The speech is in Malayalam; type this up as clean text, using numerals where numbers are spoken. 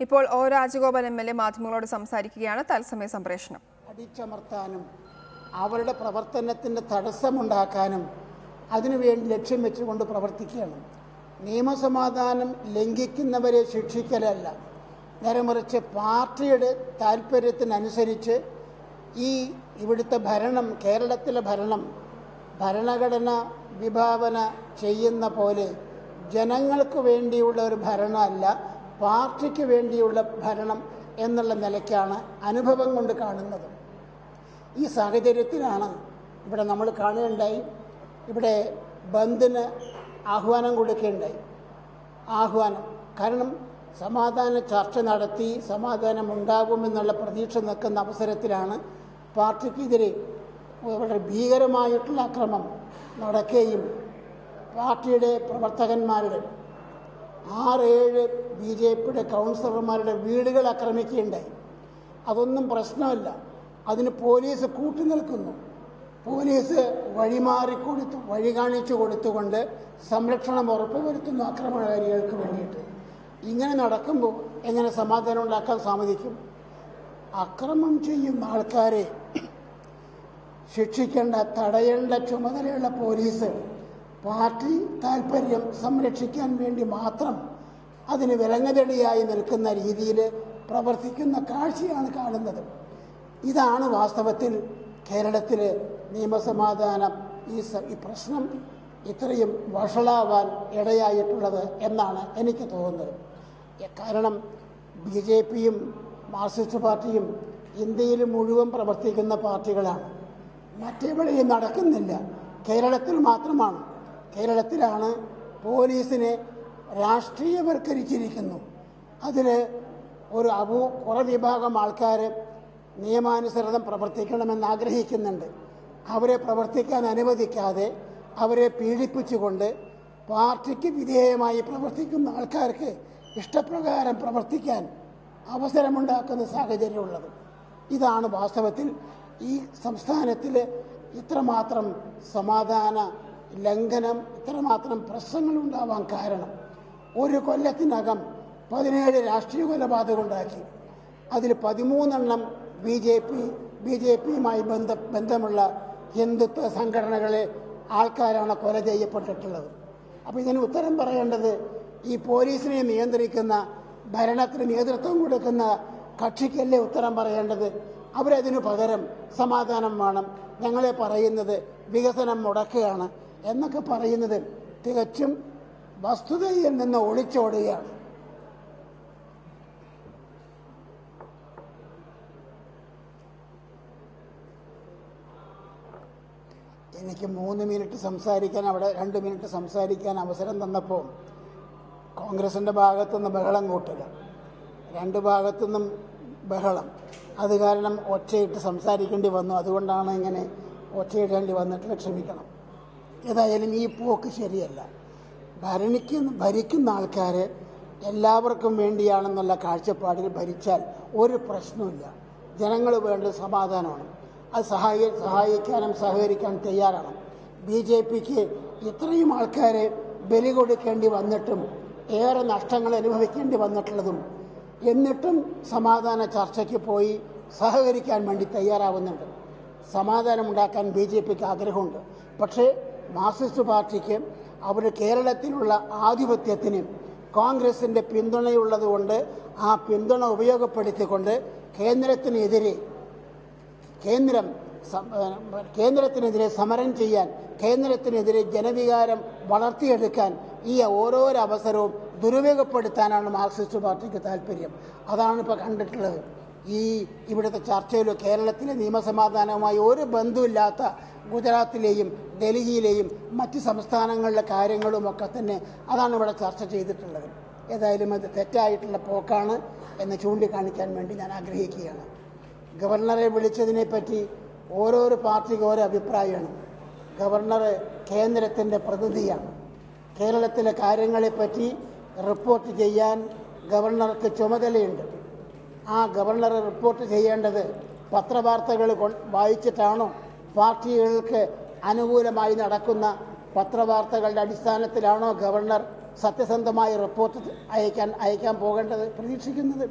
ഇപ്പോൾ ഒ രാജഗോപാൽ എം.എൽ.എ മാധ്യമങ്ങളോട് സംസാരിക്കുകയാണ്. തത്സമയ സംപ്രേഷണം. അടിച്ചമർത്താനും അവരുടെ പ്രവർത്തനത്തിന് തടസ്സമുണ്ടാക്കാനും അതിനുവേണ്ടി ലക്ഷ്യം വെച്ചുകൊണ്ട് പ്രവർത്തിക്കുകയാണ്. നിയമസമാധാനം ലംഘിക്കുന്നവരെ ശിക്ഷിക്കലല്ല, നേരെ മറിച്ച് പാർട്ടിയുടെ താല്പര്യത്തിനനുസരിച്ച് ഇവിടുത്തെ ഭരണം, കേരളത്തിലെ ഭരണം ഭരണഘടന വിഭാവന ചെയ്യുന്ന പോലെ ജനങ്ങൾക്ക് വേണ്ടിയുള്ള ഒരു ഭരണമല്ല, പാർട്ടിക്ക് വേണ്ടിയുള്ള ഭരണം എന്നുള്ള നിലയ്ക്കാണ് അനുഭവം കൊണ്ട് കാണുന്നത്. ഈ സാഹചര്യത്തിലാണ് ഇവിടെ നമ്മൾ കാണുകയുണ്ടായി, ഇവിടെ ബന്ദിന് ആഹ്വാനം കൊടുക്കുകയുണ്ടായി. കാരണം സമാധാന ചർച്ച നടത്തി സമാധാനം ഉണ്ടാകുമെന്നുള്ള പ്രതീക്ഷ നിൽക്കുന്ന അവസരത്തിലാണ് പാർട്ടിക്കെതിരെ വളരെ ഭീകരമായിട്ടുള്ള അക്രമം നടക്കുകയും പാർട്ടിയുടെ പ്രവർത്തകന്മാരുടെ 6-7 BJPയുടെ കൗൺസിലർമാരുടെ വീടുകൾ ആക്രമിക്കുകയുണ്ടായി. അതൊന്നും പ്രശ്നമല്ല, അതിന് പോലീസ് കൂട്ടുനിൽക്കുന്നു. പോലീസ് വഴി കാണിച്ചു കൊടുത്തുകൊണ്ട് സംരക്ഷണം ഉറപ്പുവരുത്തുന്നു അക്രമകാരികൾക്ക് വേണ്ടിയിട്ട്. ഇങ്ങനെ നടക്കുമ്പോൾ എങ്ങനെ സമാധാനം ഉണ്ടാക്കാൻ സാധിക്കും? അക്രമം ചെയ്യുന്ന ആൾക്കാരെ ശിക്ഷിക്കേണ്ട, തടയേണ്ട ചുമതലയുള്ള പോലീസ് പാർട്ടി താൽപ്പര്യം സംരക്ഷിക്കാൻ വേണ്ടി മാത്രം അതിന് വിലങ്ങതടിയായി നിൽക്കുന്ന രീതിയിൽ പ്രവർത്തിക്കുന്ന കാഴ്ചയാണ് കാണുന്നത്. ഇതാണ് വാസ്തവത്തിൽ കേരളത്തിലെ നിയമസമാധാനം ഈ പ്രശ്നം ഇത്രയും വഷളാവാൻ ഇടയായിട്ടുള്ളത് എന്നാണ് എനിക്ക് തോന്നുന്നത്. കാരണം BJPയും മാർക്സിസ്റ്റ് പാർട്ടിയും ഇന്ത്യയിൽ മുഴുവൻ പ്രവർത്തിക്കുന്ന പാർട്ടികളാണ്. മറ്റെവിടെയും നടക്കുന്നില്ല, കേരളത്തിൽ മാത്രമാണ്. കേരളത്തിലാണ് പോലീസിനെ രാഷ്ട്രീയവൽക്കരിച്ചിരിക്കുന്നു. അതിൽ കുറേ വിഭാഗം ആൾക്കാർ നിയമാനുസൃതം പ്രവർത്തിക്കണമെന്ന് ആഗ്രഹിക്കുന്നുണ്ട്. അവരെ പ്രവർത്തിക്കാൻ അനുവദിക്കാതെ അവരെ പീഡിപ്പിച്ചുകൊണ്ട് പാർട്ടിക്ക് വിധേയമായി പ്രവർത്തിക്കുന്ന ആൾക്കാർക്ക് ഇഷ്ടപ്രകാരം പ്രവർത്തിക്കാൻ അവസരമുണ്ടാക്കുന്ന സാഹചര്യമുള്ളത്. ഇതാണ് വാസ്തവത്തിൽ ഈ സംസ്ഥാനത്തിൽ ഇത്രമാത്രം സമാധാന ലംഘനം, ഇത്രമാത്രം പ്രശ്നങ്ങളുണ്ടാവാൻ കാരണം. ഒരു കൊല്ലത്തിനകം 17 രാഷ്ട്രീയ കൊലപാതകം ഉണ്ടാക്കി. അതിൽ 13 BJPയുമായി ബന്ധമുള്ള ഹിന്ദുത്വ സംഘടനകളെ ആൾക്കാരാണ് കൊല ചെയ്യപ്പെട്ടിട്ടുള്ളത്. അപ്പോൾ ഇതിന് ഉത്തരം പറയേണ്ടത് ഈ പോലീസിനെ നിയന്ത്രിക്കുന്ന, ഭരണത്തിന് നേതൃത്വം കൊടുക്കുന്ന കക്ഷിക്കല്ലേ ഉത്തരം പറയേണ്ടത്. അവരതിനു പകരം സമാധാനം വേണം, ഞങ്ങളെ പറയുന്നത് വികസനം മുടക്കുകയാണ് എന്നൊക്കെ പറയുന്നത് തികച്ചും വസ്തുതയിൽ നിന്ന് ഒളിച്ചോടുകയാണ്. എനിക്ക് 3 മിനിറ്റ് സംസാരിക്കാൻ, അവിടെ 2 മിനിറ്റ് സംസാരിക്കാൻ അവസരം തന്നപ്പോൾ കോൺഗ്രസിൻ്റെ ഭാഗത്തുനിന്ന് ബഹളം കൂട്ടുക, 2 ഭാഗത്തുനിന്നും ബഹളം. അത് കാരണം ഒച്ചയിട്ട് സംസാരിക്കേണ്ടി വന്നു. അതുകൊണ്ടാണ് ഇങ്ങനെ ഒച്ചയിടേണ്ടി വന്നിട്ട് ക്ഷമിക്കണം. ഏതായാലും ഈ പോക്ക് ശരിയല്ല. ഭരിക്കുന്ന ആൾക്കാർ എല്ലാവർക്കും വേണ്ടിയാണെന്നുള്ള കാഴ്ചപ്പാടിൽ ഭരിച്ചാൽ ഒരു പ്രശ്നമില്ല. ജനങ്ങൾ വേണ്ടത് സമാധാനമാണ്. അത് സഹായിക്കാനും സഹകരിക്കാനും തയ്യാറാണ്. BJPക്ക് ഇത്രയും ആൾക്കാരെ ബലി കൊടുക്കേണ്ടി വന്നിട്ടും, ഏറെ നഷ്ടങ്ങൾ അനുഭവിക്കേണ്ടി വന്നിട്ടുള്ളതും, എന്നിട്ടും സമാധാന ചർച്ചയ്ക്ക് പോയി സഹകരിക്കാൻ വേണ്ടി തയ്യാറാവുന്നുണ്ട്. സമാധാനമുണ്ടാക്കാൻ BJPക്ക് ആഗ്രഹമുണ്ട്. പക്ഷേ മാർക്സിസ്റ്റ് പാർട്ടിക്ക് അവർ കേരളത്തിലുള്ള ആധിപത്യത്തിന് കോൺഗ്രസിൻ്റെ പിന്തുണയുള്ളതുകൊണ്ട് ആ പിന്തുണ ഉപയോഗപ്പെടുത്തിക്കൊണ്ട് കേന്ദ്രത്തിനെതിരെ സമരം ചെയ്യാൻ, കേന്ദ്രത്തിനെതിരെ ജനവികാരം വളർത്തിയെടുക്കാൻ ഈ ഓരോരോ അവസരവും ദുരുപയോഗപ്പെടുത്താനാണ് മാർക്സിസ്റ്റ് പാർട്ടിക്ക് താല്പര്യം. അതാണ് ഇപ്പോൾ കണ്ടിട്ടുള്ളത്. ഇവിടുത്തെ ചർച്ചയിൽ കേരളത്തിലെ നിയമസമാധാനവുമായി ഒരു ബന്ധമില്ലാത്ത ഗുജറാത്തിലെയും ഡൽഹിയിലെയും മറ്റ് സംസ്ഥാനങ്ങളിലെ കാര്യങ്ങളുമൊക്കെ തന്നെ അതാണ് ഇവിടെ ചർച്ച ചെയ്തിട്ടുള്ളത്. ഏതായാലും അത് തെറ്റായിട്ടുള്ള പോക്കാണ് എന്ന് ചൂണ്ടിക്കാണിക്കാൻ വേണ്ടി ഞാൻ ആഗ്രഹിക്കുകയാണ്. ഗവർണറെ വിളിച്ചതിനെപ്പറ്റി ഓരോരോ പാർട്ടിക്ക് ഓരോ അഭിപ്രായമാണ്. ഗവർണർ കേന്ദ്രത്തിൻ്റെ പ്രതിനിധിയാണ്. കേരളത്തിലെ കാര്യങ്ങളെപ്പറ്റി റിപ്പോർട്ട് ചെയ്യാൻ ഗവർണർക്ക് ചുമതലയുണ്ട്. ആ ഗവർണർ റിപ്പോർട്ട് ചെയ്യേണ്ടത് പത്രവാർത്തകൾ വായിച്ചിട്ടാണോ, പാർട്ടികൾക്ക് അനുകൂലമായി നടക്കുന്ന പത്രവാർത്തകളുടെ അടിസ്ഥാനത്തിലാണോ ഗവർണർ സത്യസന്ധമായ റിപ്പോർട്ട് അയക്കാൻ പോകേണ്ടത് പ്രതീക്ഷിക്കുന്നത്.